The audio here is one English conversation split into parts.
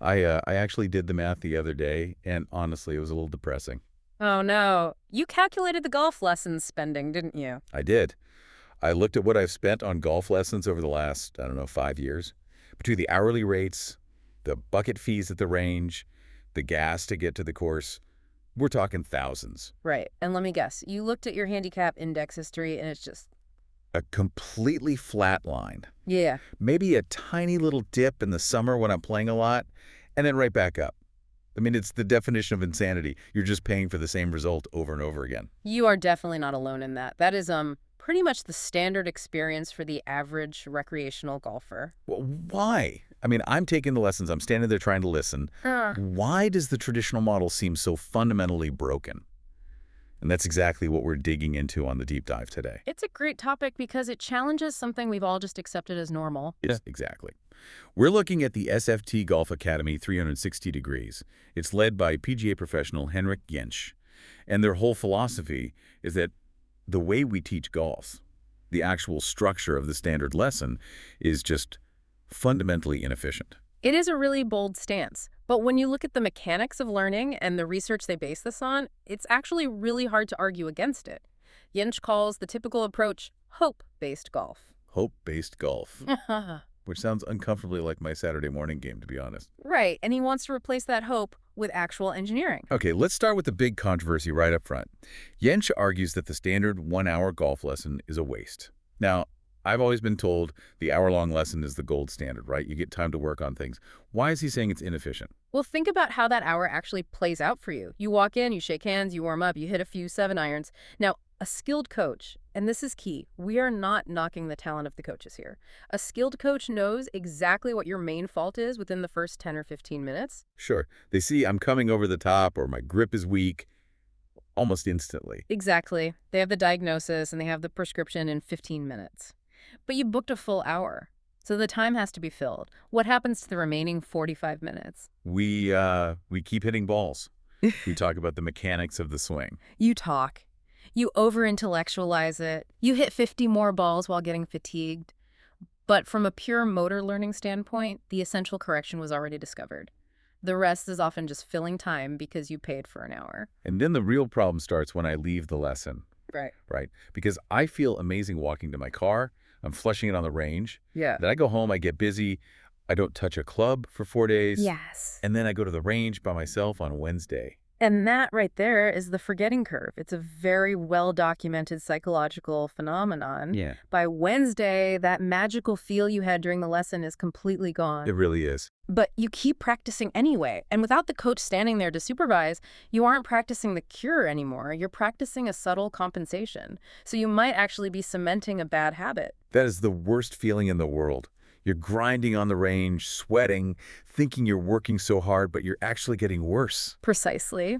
I actually did the math the other day, and honestly, it was a little depressing. Oh no. You calculated the golf lessons spending, didn't you? I did. I looked at what I've spent on golf lessons over the last, I don't know, 5 years. Between the hourly rates, the bucket fees at the range, the gas to get to the course, we're talking thousands. Right. And let me guess, you looked at your handicap index history and it's just, A completely flat line. yeah. Maybe a tiny little dip in the summer when I'm playing a lot, and then right back up. I mean, it's the definition of insanity. You're just paying for the same result over and over again. You are definitely not alone in that. That is pretty much the standard experience for the average recreational golfer. Well, why? I mean, I'm taking the lessons. I'm standing there trying to listen. Uh, Why does the traditional model seem so fundamentally broken? And that's exactly what we're digging into on the deep dive today. it's a great topic because it challenges something we've all just accepted as normal. Yes, exactly. We're looking at the SFT Golf Academy 360 degrees. It's led by PGA professional Henrik Jensch. And their whole philosophy is that the way we teach golf, the actual structure of the standard lesson, is just fundamentally inefficient. It is a really bold stance, but when you look at the mechanics of learning and the research they base this on, it's actually really hard to argue against it. Jensch calls the typical approach hope-based golf. Hope-based golf, which sounds uncomfortably like my Saturday morning game, to be honest. Right, and he wants to replace that hope with actual engineering. Okay, let's start with the big controversy right up front. Jensch argues that the standard one-hour golf lesson is a waste. Now, I've always been told the hour-long lesson is the gold standard, right? You get time to work on things. Why is he saying it's inefficient? Well, think about how that hour actually plays out for you. You walk in, you shake hands, you warm up, you hit a few 7-irons. Now, a skilled coach, and this is key, we are not knocking the talent of the coaches here. A skilled coach knows exactly what your main fault is within the first 10 or 15 minutes. Sure, they see I'm coming over the top or my grip is weak almost instantly. Exactly. They have the diagnosis and they have the prescription in 15 minutes. But you booked a full hour, so the time has to be filled. What happens to the remaining 45 minutes? We keep hitting balls. We talk about the mechanics of the swing. You talk. You over-intellectualize it. You hit 50 more balls while getting fatigued. But from a pure motor learning standpoint, the essential correction was already discovered. The rest is often just filling time because you paid for an hour. And then the real problem starts when I leave the lesson, Right. right? Because I feel amazing walking to my car. I'm flushing it on the range. Yeah. Then I go home, I get busy. I don't touch a club for 4 days. Yes. And then I go to the range by myself on Wednesday. And that right there is the forgetting curve. It's a very well-documented psychological phenomenon. Yeah. By Wednesday, that magical feel you had during the lesson is completely gone. It really is. But you keep practicing anyway. And without the coach standing there to supervise, you aren't practicing the cure anymore. You're practicing a subtle compensation. So you might actually be cementing a bad habit. That is the worst feeling in the world. You're grinding on the range, sweating, thinking you're working so hard, but you're actually getting worse. Precisely.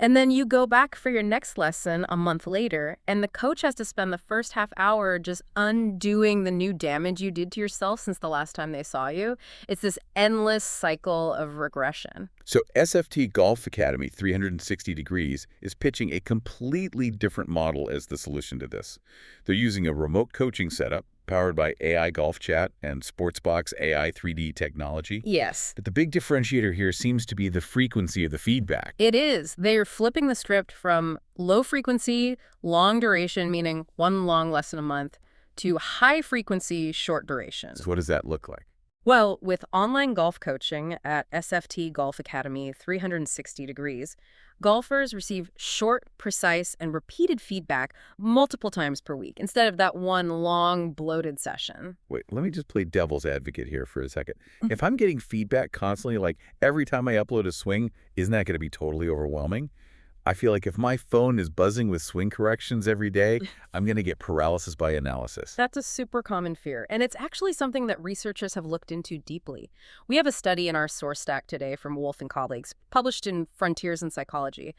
And then you go back for your next lesson a month later, and the coach has to spend the first half hour just undoing the new damage you did to yourself since the last time they saw you. It's this endless cycle of regression. So SFT Golf Academy 360 degrees is pitching a completely different model as the solution to this. They're using a remote coaching setup powered by AI Golf Chat and Sportsbox AI 3D technology. Yes. But the big differentiator here seems to be the frequency of the feedback. It is. They're flipping the script from low frequency, long duration, meaning one long lesson a month, to high frequency, short duration. So what does that look like? Well, with online golf coaching at SFT Golf Academy 360 degrees, golfers receive short, precise, and repeated feedback multiple times per week instead of that one long, bloated session. Wait, let me just play devil's advocate here for a second. If I'm getting feedback constantly, like every time I upload a swing, isn't that going to be totally overwhelming? I feel like if my phone is buzzing with swing corrections every day, I'm going to get paralysis by analysis. That's a super common fear, and it's actually something that researchers have looked into deeply. We have a study in our source stack today from Wolf and colleagues, published in Frontiers in Psychology.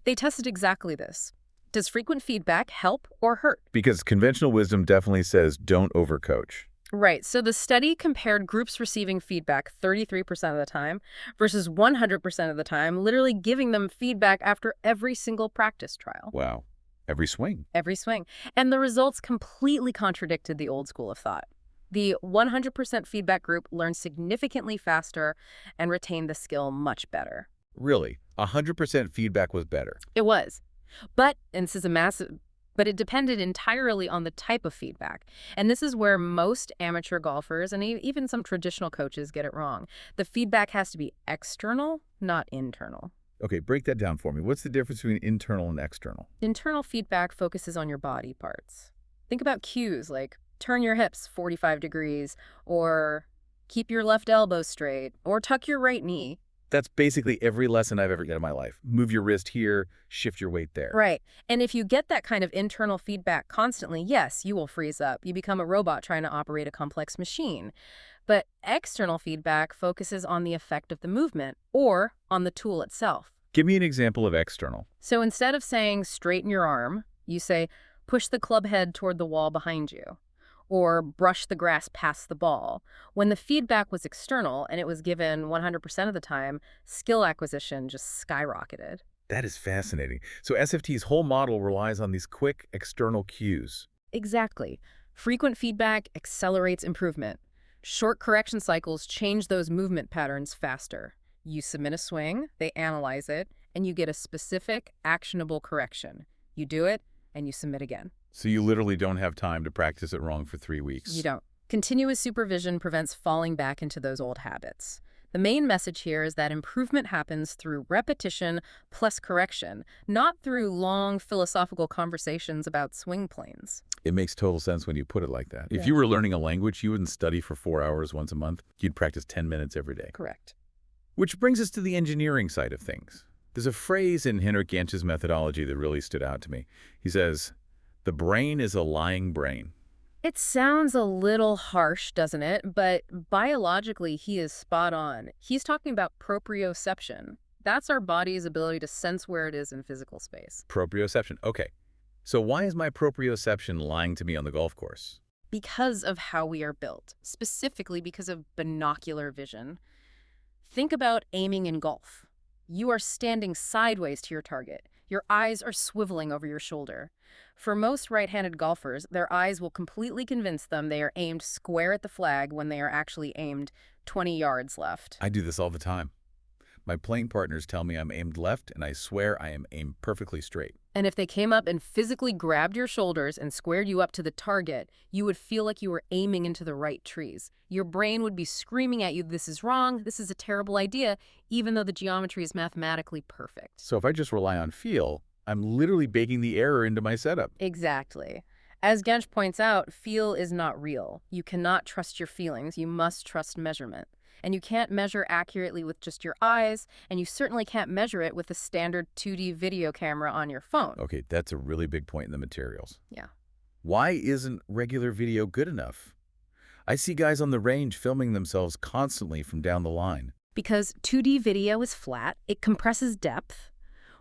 They tested exactly this. Does frequent feedback help or hurt? Because conventional wisdom definitely says don't overcoach. Right, so the study compared groups receiving feedback 33% of the time versus 100% of the time, literally giving them feedback after every single practice trial. Wow. Every swing. Every swing. And the results completely contradicted the old school of thought. The 100% feedback group learned significantly faster and retained the skill much better. Really, 100% feedback was better. It was. And this is a massive, but it depended entirely on the type of feedback. And this is where most amateur golfers and even some traditional coaches get it wrong. The feedback has to be external, not internal. Okay, break that down for me. What's the difference between internal and external? Internal feedback focuses on your body parts. Think about cues like turn your hips 45 degrees, or keep your left elbow straight, or tuck your right knee. That's basically every lesson I've ever get in my life. Move your wrist here, shift your weight there. Right. And if you get that kind of internal feedback constantly, yes, you will freeze up. You become a robot trying to operate a complex machine. But external feedback focuses on the effect of the movement or on the tool itself. Give me an example of external. So instead of saying straighten your arm, you say push the club head toward the wall behind you, or brush the grass past the ball. When the feedback was external and it was given 100% of the time, skill acquisition just skyrocketed. That is fascinating. So SFT's whole model relies on these quick external cues. Exactly. Frequent feedback accelerates improvement. Short correction cycles change those movement patterns faster. You submit a swing, they analyze it, and you get a specific, actionable correction. You do it, and you submit again. So you literally don't have time to practice it wrong for 3 weeks. You don't. Continuous supervision prevents falling back into those old habits. The main message here is that improvement happens through repetition plus correction, not through long philosophical conversations about swing planes. It makes total sense when you put it like that. If Yeah. you were learning a language, you wouldn't study for 4 hours once a month. You'd practice 10 minutes every day. Correct. Which brings us to the engineering side of things. There's a phrase in Henrik Jentzsch's methodology that really stood out to me. He says, the brain is a lying brain. It sounds a little harsh, doesn't it? But biologically, he is spot on. He's talking about proprioception. That's our body's ability to sense where it is in physical space. Proprioception. Okay. So why is my proprioception lying to me on the golf course? Because of how we are built, specifically because of binocular vision. Think about aiming in golf. You are standing sideways to your target. Your eyes are swiveling over your shoulder. For most right-handed golfers, their eyes will completely convince them they are aimed square at the flag when they are actually aimed 20 yards left. I do this all the time. My playing partners tell me I'm aimed left, and I swear I am aimed perfectly straight. And if they came up and physically grabbed your shoulders and squared you up to the target, you would feel like you were aiming into the right trees. Your brain would be screaming at you, this is wrong, this is a terrible idea, even though the geometry is mathematically perfect. So if I just rely on feel, I'm literally baking the error into my setup. Exactly. As Gensch points out, feel is not real. You cannot trust your feelings. You must trust measurement. And you can't measure accurately with just your eyes, and you certainly can't measure it with a standard 2D video camera on your phone. Okay, that's a really big point in the materials. Yeah. Why isn't regular video good enough? I see guys on the range filming themselves constantly from down the line. Because 2D video is flat, it compresses depth.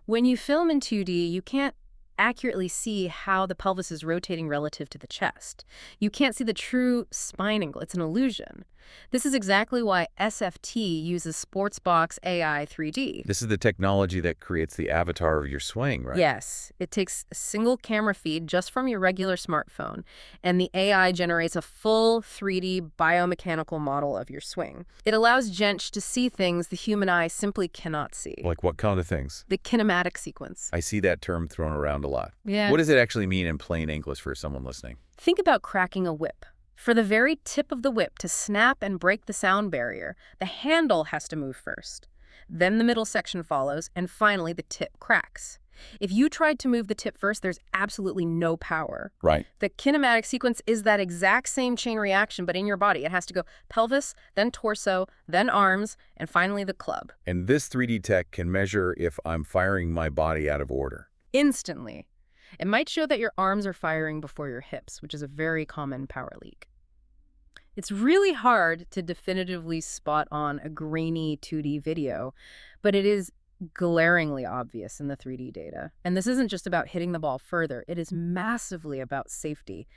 When you film in 2D, you can't accurately see how the pelvis is rotating relative to the chest. You can't see the true spine angle. It's an illusion. This is exactly why SFT uses Sportsbox AI 3D. This is the technology that creates the avatar of your swing, right? Yes, it takes a single camera feed just from your regular smartphone, and the AI generates a full 3D biomechanical model of your swing. It allows Gensch to see things the human eye simply cannot see. Like what kind of things? The kinematic sequence. I see that term thrown around a lot. Yeah. What does it actually mean in plain English for someone listening? Think about cracking a whip. For the very tip of the whip to snap and break the sound barrier, the handle has to move first. Then the middle section follows, and finally the tip cracks. If you tried to move the tip first, there's absolutely no power. Right. The kinematic sequence is that exact same chain reaction, but in your body. It has to go pelvis, then torso, then arms, and finally the club. And this 3D tech can measure if I'm firing my body out of order. Instantly. It might show that your arms are firing before your hips, which is a very common power leak. It's really hard to definitively spot on a grainy 2D video, but it is glaringly obvious in the 3D data. And this isn't just about hitting the ball further. It is massively about safety.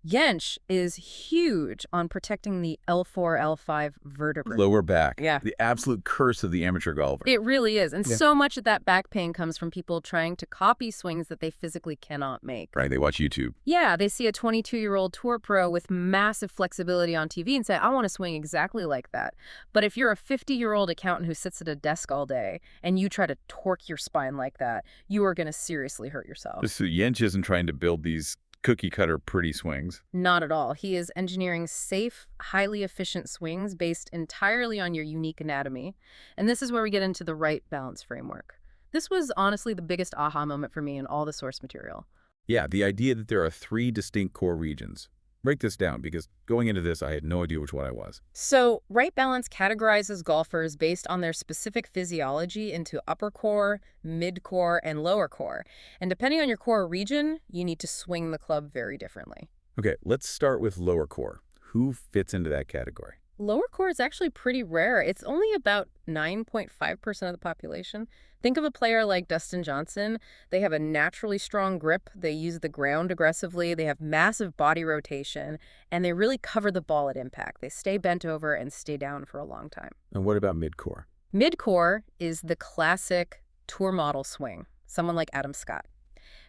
Yench is huge on protecting the L4, L5 vertebrae. Lower back. Yeah. The absolute curse of the amateur golfer. It really is. And Yeah. so much of that back pain comes from people trying to copy swings that they physically cannot make. Right, they watch YouTube. Yeah, they see a 22-year-old tour pro with massive flexibility on TV and say, I want to swing exactly like that. But if you're a 50-year-old accountant who sits at a desk all day and you try to torque your spine like that, you are going to seriously hurt yourself. So Yench isn't trying to build these cookie-cutter pretty swings. Not at all. He is engineering safe, highly efficient swings based entirely on your unique anatomy. And this is where we get into the right balance framework. This was honestly the biggest aha moment for me in all the source material. Yeah, the idea that there are 3 distinct core regions. Break this down, because going into this, I had no idea which one I was. So, right balance categorizes golfers based on their specific physiology into upper core, mid core, and lower core. And depending on your core region, you need to swing the club very differently. Okay, let's start with lower core. Who fits into that category? Lower core is actually pretty rare. It's only about 9.5% of the population. Think of a player like Dustin Johnson. They have a naturally strong grip. They use the ground aggressively. They have massive body rotation, and they really cover the ball at impact. They stay bent over and stay down for a long time. And what about mid-core? Mid-core is the classic tour model swing, someone like Adam Scott.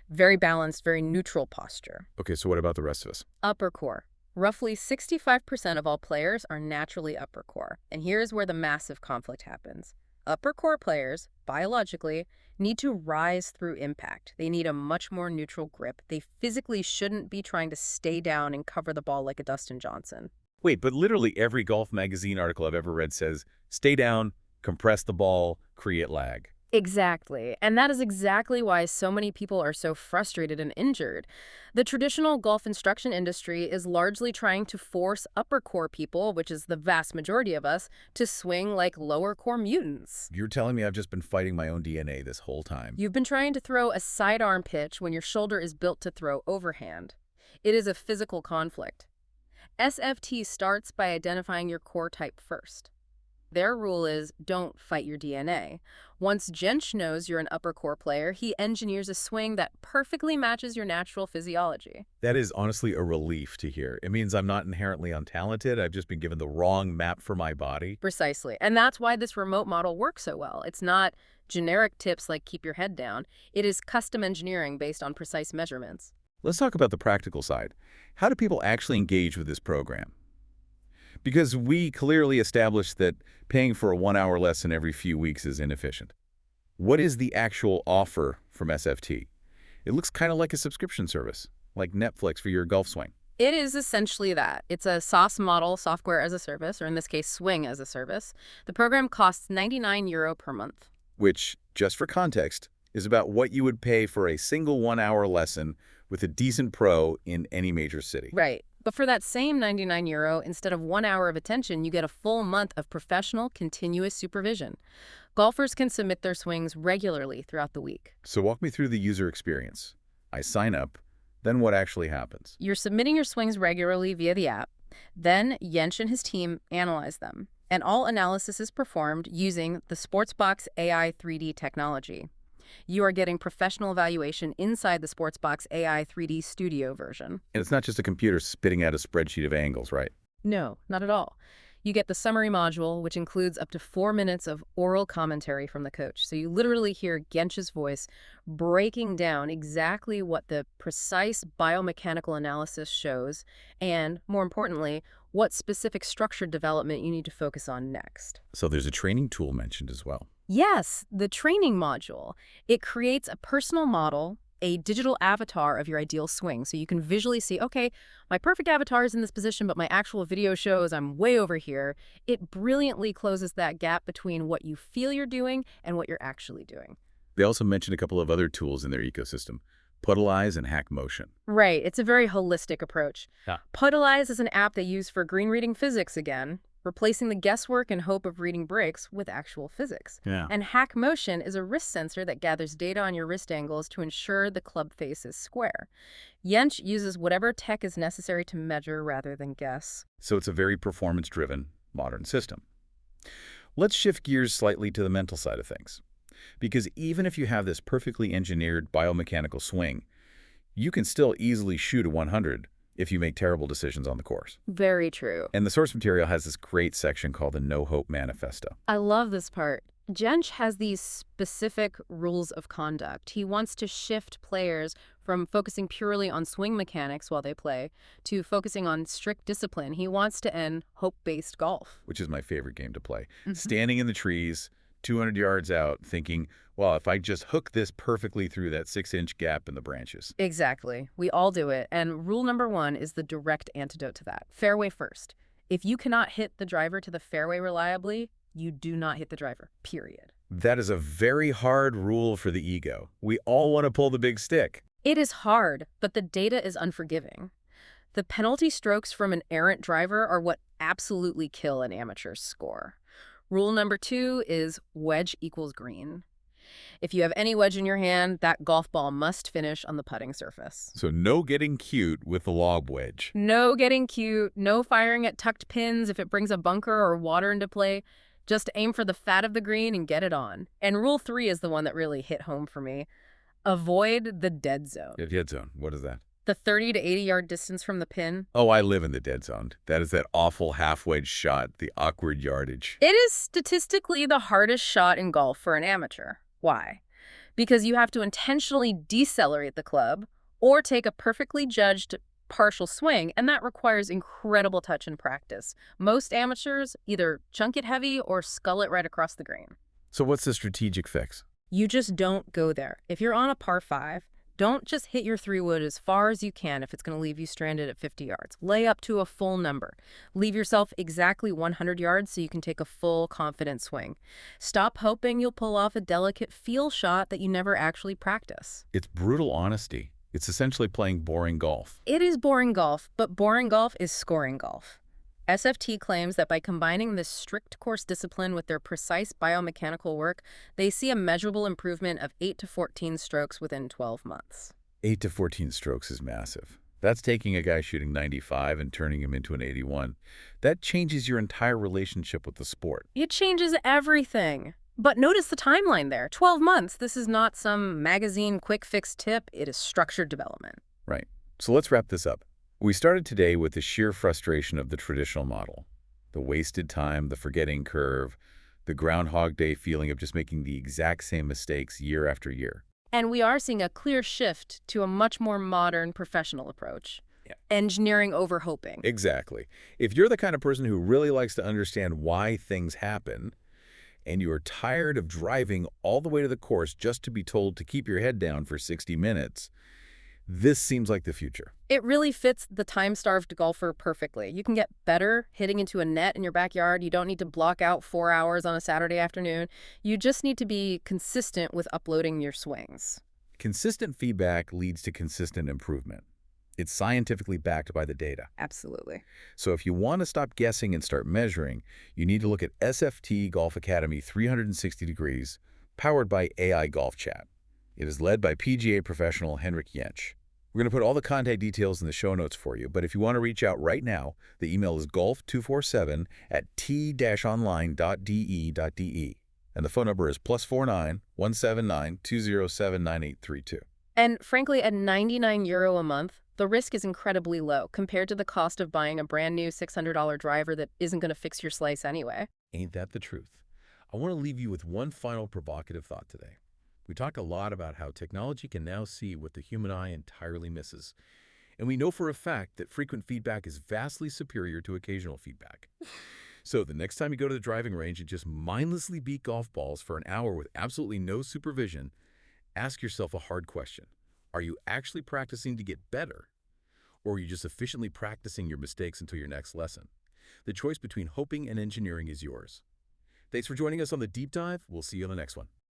Very balanced, very neutral posture. Okay, so what about the rest of us? Upper core. Roughly 65% of all players are naturally upper core, and here's where the massive conflict happens. Upper core players, biologically, need to rise through impact. They need a much more neutral grip. They physically shouldn't be trying to stay down and cover the ball like a Dustin Johnson. Wait, but literally every golf magazine article I've ever read says, stay down, compress the ball, create lag. Exactly. And that is exactly why so many people are so frustrated and injured. The traditional golf instruction industry is largely trying to force upper core people, which is the vast majority of us, to swing like lower core mutants. You're telling me I've just been fighting my own DNA this whole time. You've been trying to throw a sidearm pitch when your shoulder is built to throw overhand. It is a physical conflict. SFT starts by identifying your core type first. Their rule is don't fight your DNA. Once Jensch knows you're an upper core player, he engineers a swing that perfectly matches your natural physiology. That is honestly a relief to hear. It means I'm not inherently untalented. I've just been given the wrong map for my body. Precisely. And that's why this remote model works so well. It's not generic tips like keep your head down. It is custom engineering based on precise measurements. Let's talk about the practical side. How do people actually engage with this program? Because we clearly established that paying for a 1-hour lesson every few weeks is inefficient. What is the actual offer from SFT? It looks kind of like a subscription service, like Netflix for your golf swing. It is essentially that. It's a SaaS model, software as a service, or in this case, swing as a service. The program costs €99 per month. Which, just for context, is about what you would pay for a single 1-hour lesson with a decent pro in any major city. Right. But for that same €99, instead of 1 hour of attention, you get a full month of professional, continuous supervision. Golfers can submit their swings regularly throughout the week. So walk me through the user experience. I sign up, then what actually happens? You're submitting your swings regularly via the app. Then Yench and his team analyze them. And all analysis is performed using the Sportsbox AI 3D technology. You are getting professional evaluation inside the Sportsbox AI 3D Studio version. And it's not just a computer spitting out a spreadsheet of angles, right? No, not at all. You get the summary module, which includes up to 4 minutes of oral commentary from the coach. So you literally hear Gensch's voice breaking down exactly what the precise biomechanical analysis shows, and, more importantly, what specific structured development you need to focus on next. So there's a training tool mentioned as well. Yes, the training module. It creates a personal model, a digital avatar of your ideal swing. So you can visually see, okay, my perfect avatar is in this position, but my actual video shows I'm way over here. It brilliantly closes that gap between what you feel you're doing and what you're actually doing. They also mentioned a couple of other tools in their ecosystem, Puddleize and Hack Motion. Right, it's a very holistic approach. Yeah. Puddleize is an app they use for green reading physics again, replacing the guesswork and hope of reading breaks with actual physics. Yeah. And Hack Motion is a wrist sensor that gathers data on your wrist angles to ensure the club face is square. Yench uses whatever tech is necessary to measure rather than guess. So it's a very performance-driven, modern system. Let's shift gears slightly to the mental side of things. Because even if you have this perfectly engineered biomechanical swing, you can still easily shoot a 100 if you make terrible decisions on the course. Very true. And the source material has this great section called the No Hope Manifesto. I love this part. Jensch has these specific rules of conduct. He wants to shift players from focusing purely on swing mechanics while they play to focusing on strict discipline. He wants to end hope-based golf. Which is my favorite game to play. Mhm. Standing in the trees, 200 yards out, thinking, well, if I just hook this perfectly through that 6-inch gap in the branches. Exactly. We all do it. And rule number 1 is the direct antidote to that. Fairway first. If you cannot hit the driver to the fairway reliably, you do not hit the driver, period. That is a very hard rule for the ego. We all want to pull the big stick. It is hard, but the data is unforgiving. The penalty strokes from an errant driver are what absolutely kill an amateur's score. Rule number 2 is wedge equals green. If you have any wedge in your hand, that golf ball must finish on the putting surface. So no getting cute with the lob wedge. No getting cute, no firing at tucked pins if it brings a bunker or water into play. Just aim for the fat of the green and get it on. And rule 3 is the one that really hit home for me. Avoid the dead zone. Yeah, dead zone. What is that? The 30 to 80-yard distance from the pin. Oh, I live in the dead zone. That is that awful half-wedge shot, the awkward yardage. It is statistically the hardest shot in golf for an amateur. Why? Because you have to intentionally decelerate the club or take a perfectly judged partial swing, and that requires incredible touch and practice. Most amateurs either chunk it heavy or scull it right across the green. So what's the strategic fix? You just don't go there. If you're on a par 5, don't just hit your 3-wood as far as you can if it's going to leave you stranded at 50 yards. Lay up to a full number. Leave yourself exactly 100 yards so you can take a full, confident swing. Stop hoping you'll pull off a delicate feel shot that you never actually practice. It's brutal honesty. It's essentially playing boring golf. It is boring golf, but boring golf is scoring golf. SFT claims that by combining this strict course discipline with their precise biomechanical work, they see a measurable improvement of 8 to 14 strokes within 12 months. 8 to 14 strokes is massive. That's taking a guy shooting 95 and turning him into an 81. That changes your entire relationship with the sport. It changes everything. But notice the timeline there. 12 months. This is not some magazine quick fix tip. It is structured development. Right. So let's wrap this up. We started today with the sheer frustration of the traditional model. The wasted time, the forgetting curve, the Groundhog Day feeling of just making the exact same mistakes year after year. And we are seeing a clear shift to a much more modern professional approach. Yeah. Engineering over hoping. Exactly. If you're the kind of person who really likes to understand why things happen, and you are tired of driving all the way to the course just to be told to keep your head down for 60 minutes, this seems like the future. It really fits the time-starved golfer perfectly. You can get better hitting into a net in your backyard. You don't need to block out 4 hours on a Saturday afternoon. You just need to be consistent with uploading your swings. Consistent feedback leads to consistent improvement. It's scientifically backed by the data. Absolutely. So if you want to stop guessing and start measuring, you need to look at SFT Golf Academy 360 Degrees, powered by AI Golf Chat. It is led by PGA professional Henrik Jensch. We're going to put all the contact details in the show notes for you, but if you want to reach out right now, the email is golf247@t-online.de.de, and the phone number is +49 179 207 9832. And frankly, at €99 a month, the risk is incredibly low compared to the cost of buying a brand new $600 driver that isn't going to fix your slice anyway. Ain't that the truth? I want to leave you with one final provocative thought today. We talk a lot about how technology can now see what the human eye entirely misses. And we know for a fact that frequent feedback is vastly superior to occasional feedback. So the next time you go to the driving range and just mindlessly beat golf balls for an hour with absolutely no supervision, ask yourself a hard question. Are you actually practicing to get better? Or are you just efficiently practicing your mistakes until your next lesson? The choice between hoping and engineering is yours. Thanks for joining us on the Deep Dive. We'll see you on the next one.